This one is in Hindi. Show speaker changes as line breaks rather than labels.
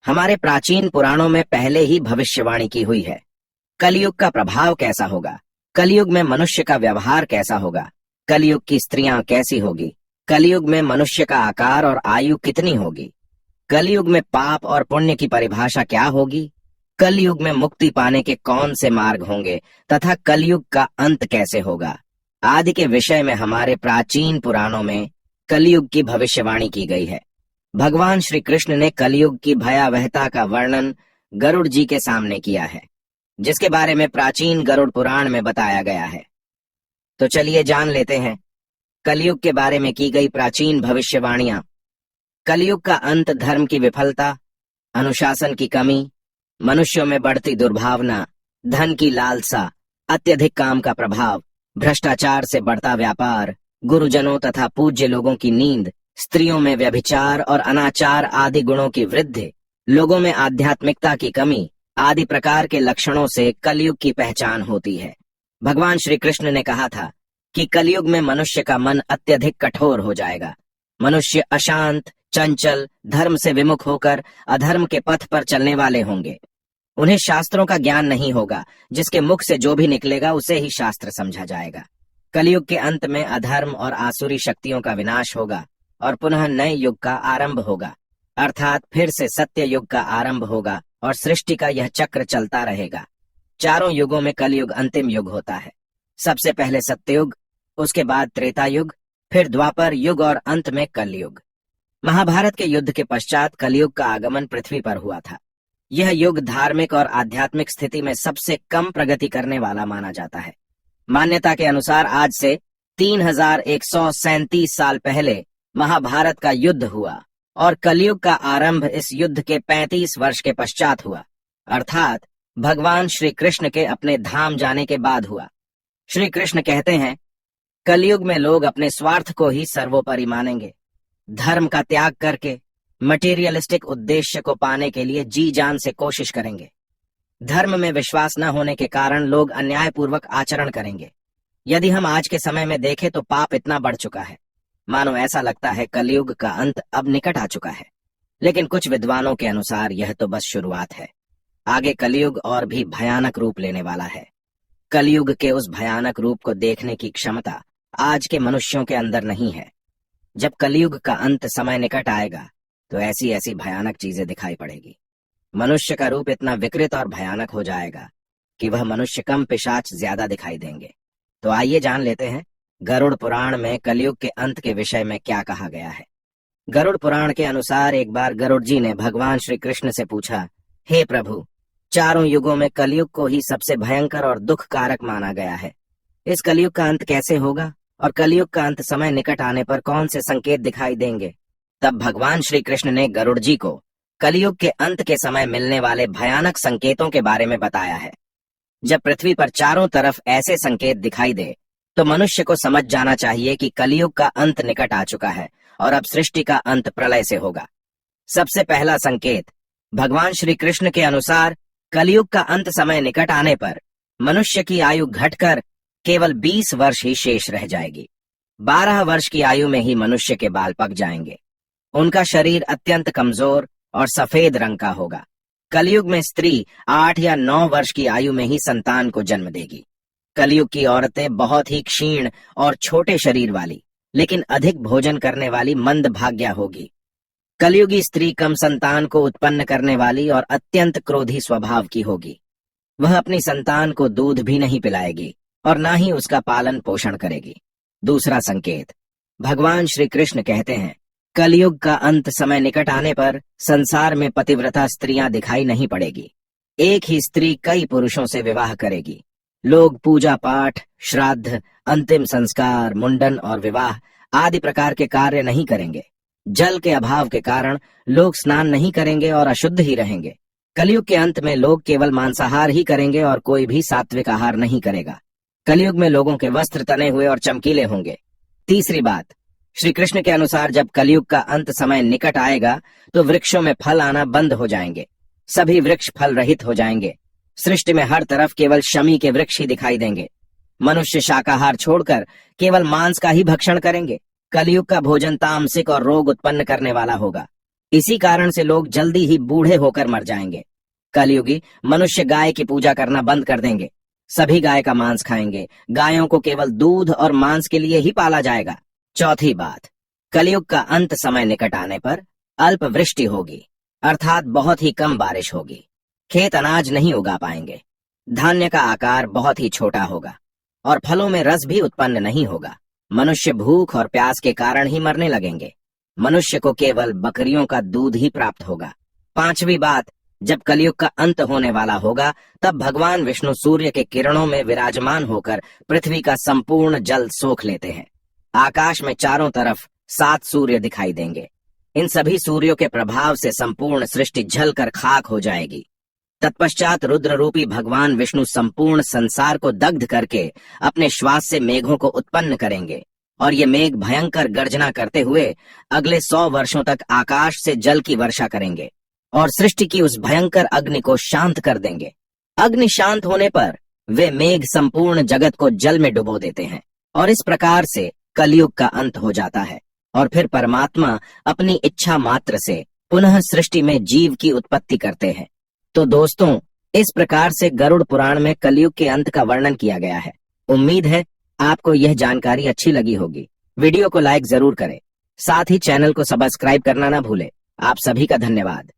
हमारे प्राचीन पुराणों में पहले ही भविष्यवाणी की हुई है। कलयुग का प्रभाव कैसा होगा, कलयुग में मनुष्य का व्यवहार कैसा होगा, कलयुग की स्त्रियां कैसी होगी, कलयुग में मनुष्य का आकार और आयु कितनी होगी, कलयुग में पाप और पुण्य की परिभाषा क्या होगी, कलयुग में मुक्ति पाने के कौन से मार्ग होंगे तथा कलयुग का अंत कैसे होगा आदि के विषय में हमारे प्राचीन पुराणों में कलयुग की भविष्यवाणी की गई है। भगवान श्री कृष्ण ने कलयुग की भयावहता का वर्णन गरुड़ जी के सामने किया है, जिसके बारे में प्राचीन गरुड़ पुराण में बताया गया है। तो चलिए जान लेते हैं कलयुग के बारे में की गई प्राचीन भविष्यवाणियां। कलयुग का अंत धर्म की विफलता, अनुशासन की कमी, मनुष्यों में बढ़ती दुर्भावना, धन की लालसा, अत्यधिक काम का प्रभाव, भ्रष्टाचार से बढ़ता व्यापार, गुरुजनों तथा पूज्य लोगों की नींद, स्त्रियों में व्यभिचार और अनाचार आदि गुणों की वृद्धि, लोगों में आध्यात्मिकता की कमी आदि प्रकार के लक्षणों से कलयुग की पहचान होती है। भगवान श्री कृष्ण ने कहा था कि कलयुग में मनुष्य का मन अत्यधिक कठोर हो जाएगा। मनुष्य अशांत, चंचल, धर्म से विमुख होकर अधर्म के पथ पर चलने वाले होंगे। उन्हें शास्त्रों का ज्ञान नहीं होगा, जिसके मुख से जो भी निकलेगा उसे ही शास्त्र समझा जाएगा। कलयुग के अंत में अधर्म और आसुरी शक्तियों का विनाश होगा और पुनः नए युग का आरंभ होगा, अर्थात फिर से सत्य युग का आरंभ होगा और सृष्टि का यह चक्र चलता रहेगा। चारों युगों में कलयुग अंतिम युग होता है। सबसे पहले सत्ययुग, उसके बाद त्रेता युग, फिर द्वापर युग और अंत में कलयुग। महाभारत के युद्ध के पश्चात कलयुग का आगमन पृथ्वी पर हुआ था। यह युग धार्मिक और आध्यात्मिक स्थिति में सबसे कम प्रगति करने वाला माना जाता है। मान्यता के अनुसार आज से 3137 साल पहले महाभारत का युद्ध हुआ और कलयुग का आरंभ इस युद्ध के 35 वर्ष के पश्चात हुआ, अर्थात भगवान श्री कृष्ण के अपने धाम जाने के बाद हुआ। श्री कृष्ण कहते हैं, कलयुग में लोग अपने स्वार्थ को ही सर्वोपरि मानेंगे। धर्म का त्याग करके मटेरियलिस्टिक उद्देश्य को पाने के लिए जी जान से कोशिश करेंगे। धर्म में विश्वास न होने के कारण लोग अन्यायपूर्वक आचरण करेंगे। यदि हम आज के समय में देखें तो पाप इतना बढ़ चुका है, मानो ऐसा लगता है कलयुग का अंत अब निकट आ चुका है। लेकिन कुछ विद्वानों के अनुसार यह तो बस शुरुआत है। आगे कलयुग और भी भयानक रूप लेने वाला है। कलयुग के उस भयानक रूप को देखने की क्षमता आज के मनुष्यों के अंदर नहीं है। जब कलयुग का अंत समय निकट आएगा तो ऐसी ऐसी भयानक चीजें दिखाई पड़ेगी। मनुष्य का रूप इतना विकृत और भयानक हो जाएगा कि वह मनुष्य कम पिशाच ज्यादा दिखाई देंगे। तो आइए जान लेते हैं गरुड़ पुराण में कलयुग के अंत के विषय में क्या कहा गया है। गरुड़ पुराण के अनुसार एक बार गरुड़ जी ने भगवान श्री कृष्ण से पूछा, हे प्रभु, चारों युगों में कलयुग को ही सबसे भयंकर और दुख कारक माना गया है। इस कलयुग का अंत कैसे होगा और कलयुग का अंत समय निकट आने पर कौन से संकेत दिखाई देंगे? तब भगवान श्री कृष्ण ने गरुड़ जी को कलयुग के अंत के समय मिलने वाले भयानक संकेतों के बारे में बताया है। जब पृथ्वी पर चारों तरफ ऐसे संकेत दिखाई दे तो मनुष्य को समझ जाना चाहिए कि कलयुग का अंत निकट आ चुका है और अब सृष्टि का अंत प्रलय से होगा। सबसे पहला संकेत, भगवान श्री कृष्ण के अनुसार कलयुग का अंत समय निकट आने पर मनुष्य की आयु घटकर केवल 20 वर्ष ही शेष रह जाएगी। 12 वर्ष की आयु में ही मनुष्य के बाल पक जाएंगे। उनका शरीर अत्यंत कमजोर और सफेद रंग का होगा। कलयुग में स्त्री 8 या 9 वर्ष की आयु में ही संतान को जन्म देगी। कलयुग की औरतें बहुत ही क्षीण और छोटे शरीर वाली लेकिन अधिक भोजन करने वाली मंद भाग्या होगी। कलयुगी स्त्री कम संतान को उत्पन्न करने वाली और अत्यंत क्रोधी स्वभाव की होगी। वह अपनी संतान को दूध भी नहीं पिलाएगी और न ही उसका पालन पोषण करेगी। दूसरा संकेत, भगवान श्री कृष्ण कहते हैं, कलयुग का अंत समय निकट आने पर संसार में पतिव्रता स्त्रियां दिखाई नहीं पड़ेगी। एक ही स्त्री कई पुरुषों से विवाह करेगी। लोग पूजा पाठ, श्राद्ध, अंतिम संस्कार, मुंडन और विवाह आदि प्रकार के कार्य नहीं करेंगे। जल के अभाव के कारण लोग स्नान नहीं करेंगे और अशुद्ध ही रहेंगे। कलयुग के अंत में लोग केवल मांसाहार ही करेंगे और कोई भी सात्विक आहार नहीं करेगा। कलयुग में लोगों के वस्त्र तने हुए और चमकीले होंगे। तीसरी बात, श्री कृष्ण के अनुसार जब कलयुग का अंत समय निकट आएगा तो वृक्षों में फल आना बंद हो जाएंगे। सभी वृक्ष फल रहित हो जाएंगे। सृष्टि में हर तरफ केवल शमी के वृक्ष ही दिखाई देंगे। मनुष्य शाकाहार छोड़कर केवल मांस का ही भक्षण करेंगे। कलयुग का भोजन तामसिक और रोग उत्पन्न करने वाला होगा। इसी कारण से लोग जल्दी ही बूढ़े होकर मर जाएंगे। कलयुगी मनुष्य गाय की पूजा करना बंद कर देंगे। सभी गाय का मांस खाएंगे। गायों को केवल दूध और मांस के लिए ही पाला जाएगा। चौथी बात, कलयुग का अंत समय निकट आने पर अल्प वृष्टि होगी, अर्थात बहुत ही कम बारिश होगी। खेत अनाज नहीं उगा पाएंगे। धान्य का आकार बहुत ही छोटा होगा और फलों में रस भी उत्पन्न नहीं होगा। मनुष्य भूख और प्यास के कारण ही मरने लगेंगे। मनुष्य को केवल बकरियों का दूध ही प्राप्त होगा। पांचवी बात, जब कलयुग का अंत होने वाला होगा तब भगवान विष्णु सूर्य के किरणों में विराजमान होकर पृथ्वी का संपूर्ण जल सोख लेते हैं। आकाश में चारों तरफ 7 सूर्य दिखाई देंगे। इन सभी सूर्यों के प्रभाव से संपूर्ण सृष्टि जलकर खाक हो जाएगी। तत्पश्चात रुद्र रूपी भगवान विष्णु संपूर्ण संसार को दग्ध करके अपने श्वास से मेघों को उत्पन्न करेंगे और ये मेघ भयंकर गर्जना करते हुए अगले 100 वर्षों तक आकाश से जल की वर्षा करेंगे और सृष्टि की उस भयंकर अग्नि को शांत कर देंगे। अग्नि शांत होने पर वे मेघ संपूर्ण जगत को जल में डुबो देते हैं और इस प्रकार से कलयुग का अंत हो जाता है और फिर परमात्मा अपनी इच्छा मात्र से पुनः सृष्टि में जीव की उत्पत्ति करते हैं। तो दोस्तों, इस प्रकार से गरुड़ पुराण में कलयुग के अंत का वर्णन किया गया है। उम्मीद है आपको यह जानकारी अच्छी लगी होगी। वीडियो को लाइक जरूर करें, साथ ही चैनल को सब्सक्राइब करना ना भूलें। आप सभी का धन्यवाद।